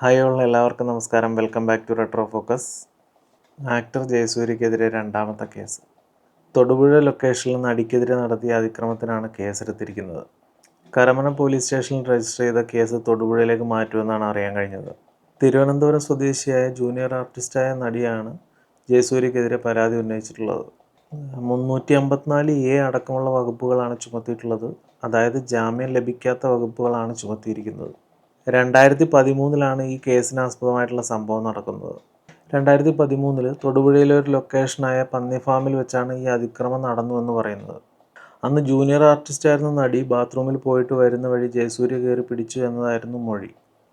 Hi all, എല്ലാവർക്കും നമസ്കാരം. Welcome back to retro focus. Actor ജയസൂര്യക്കെതിരെ രണ്ടാമത്തെ കേസ്. തൊടുപുഴ ലൊക്കേഷനിൽ നടിക്കെതിരെ നടത്തിയ അതിക്രമത്തിനാണ് കേസെടുത്തിരിക്കുന്നത്. കരമന പോലീസ് സ്റ്റേഷനിൽ രജിസ്റ്റർ ചെയ്ത കേസ് തൊടുപുഴയിലേക്ക് മാറ്റുമെന്നാണ് അറിയാൻ കഴിഞ്ഞത്. തിരുവനന്തപുരം സ്വദേശിയായ ജൂനിയർ ആർട്ടിസ്റ്റായ നടിയാണ് ജയസൂര്യക്കെതിരെ പരാതി ഉന്നയിച്ചിട്ടുള്ളത്. 354A അടക്കമുള്ള വകുപ്പുകളാണ് ചുമത്തിയിട്ടുള്ളത്. അതായത് ജാമ്യം ലഭിക്കാത്ത വകുപ്പുകളാണ് ചുമത്തിയിരിക്കുന്നത്. 2013 ഈ കേസിനാസ്പദമായിട്ടുള്ള സംഭവം നടക്കുന്നത്. 2013 തൊടുപുഴയിലെ ഒരു ലൊക്കേഷനായ പന്നി ഫാമിൽ വെച്ചാണ് ഈ അതിക്രമം നടന്നുവെന്ന് പറയുന്നത്. അന്ന് ജൂനിയർ ആർട്ടിസ്റ്റായിരുന്ന നടി ബാത്റൂമിൽ പോയിട്ട് വരുന്ന വഴി ജയസൂര്യ കയറി പിടിച്ചു എന്നതായിരുന്നു മൊഴി.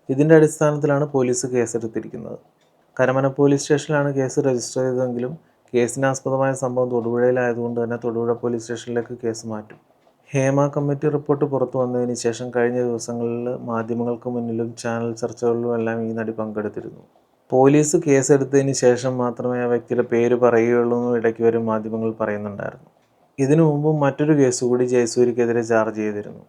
ഇതിൻ്റെ അടിസ്ഥാനത്തിലാണ് പോലീസ് കേസെടുത്തിരിക്കുന്നത്. കരമന പോലീസ് സ്റ്റേഷനിലാണ് കേസ് രജിസ്റ്റർ ചെയ്തതെങ്കിലും കേസിനാസ്പദമായ സംഭവം തൊടുപുഴയിലായതുകൊണ്ട് തന്നെ തൊടുപുഴ പോലീസ് സ്റ്റേഷനിലേക്ക് കേസ് മാറ്റും. ഹേമ കമ്മിറ്റി റിപ്പോർട്ട് പുറത്തു വന്നതിന് ശേഷം കഴിഞ്ഞ ദിവസങ്ങളിൽ മാധ്യമങ്ങൾക്ക് മുന്നിലും ചാനൽ ചർച്ചകളിലും എല്ലാം ഈ നടി പങ്കെടുത്തിരുന്നു. പോലീസ് കേസെടുത്തതിന് ശേഷം മാത്രമേ ആ വ്യക്തിയുടെ പേര് പറയുകയുള്ളൂ എന്ന് ഇടയ്ക്ക് വരും മാധ്യമങ്ങൾ പറയുന്നുണ്ടായിരുന്നു. ഇതിനു മുമ്പും മറ്റൊരു കേസ് കൂടി ജയസൂര്യക്കെതിരെ ചാർജ് ചെയ്തിരുന്നു.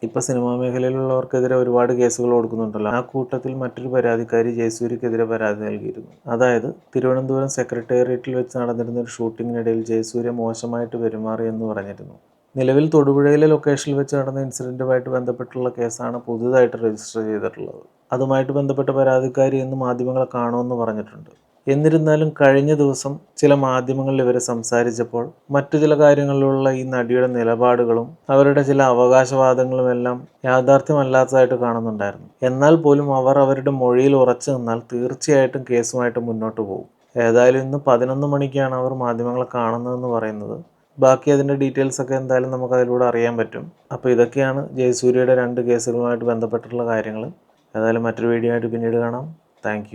ഇപ്പോൾ സിനിമാ മേഖലയിലുള്ളവർക്കെതിരെ ഒരുപാട് കേസുകൾ കൊടുക്കുന്നുണ്ടല്ലോ. ആ കൂട്ടത്തിൽ മറ്റൊരു പരാതിക്കാരി ജയസൂര്യക്കെതിരെ പരാതി നൽകിയിരുന്നു. അതായത് തിരുവനന്തപുരം സെക്രട്ടേറിയറ്റിൽ വെച്ച് നടന്നിരുന്ന ഒരു ഷൂട്ടിങ്ങിനിടയിൽ ജയസൂര്യ മോശമായിട്ട് പെരുമാറി എന്ന് പറഞ്ഞിരുന്നു. നിലവിൽ തൊടുപുഴയിലെ ലൊക്കേഷനിൽ വെച്ച് നടന്ന ഇൻസിഡൻറ്റുമായിട്ട് ബന്ധപ്പെട്ടുള്ള കേസാണ് പുതുതായിട്ട് രജിസ്റ്റർ ചെയ്തിട്ടുള്ളത്. അതുമായിട്ട് ബന്ധപ്പെട്ട പരാതിക്കാരി എന്ന് മാധ്യമങ്ങളെ കാണുമെന്ന് പറഞ്ഞിട്ടുണ്ട്. എന്നിരുന്നാലും കഴിഞ്ഞ ദിവസം ചില മാധ്യമങ്ങളിൽ ഇവരെ സംസാരിച്ചപ്പോൾ മറ്റു ചില കാര്യങ്ങളിലുള്ള ഈ നടിയുടെ നിലപാടുകളും അവരുടെ ചില അവകാശവാദങ്ങളും എല്ലാം യാഥാർത്ഥ്യമല്ലാത്തതായിട്ട് കാണുന്നുണ്ടായിരുന്നു. എന്നാൽ പോലും അവർ അവരുടെ മൊഴിയിൽ ഉറച്ചു നിന്നാൽ തീർച്ചയായിട്ടും കേസുമായിട്ട് മുന്നോട്ട് പോകും. ഏതായാലും ഇന്ന് 11 മണിക്കാണ് അവർ മാധ്യമങ്ങളെ കാണുന്നതെന്ന് പറയുന്നത്. ബാക്കി അതിൻ്റെ ഡീറ്റെയിൽസൊക്കെ എന്തായാലും നമുക്ക് അതിലൂടെ അറിയാൻ പറ്റും. അപ്പോൾ ഇതൊക്കെയാണ് ജയസൂര്യയുടെ 2 കേസുകളുമായിട്ട് ബന്ധപ്പെട്ടിട്ടുള്ള കാര്യങ്ങൾ. ഏതായാലും മറ്റൊരു വീഡിയോ ആയിട്ട് പിന്നീട് കാണാം. താങ്ക്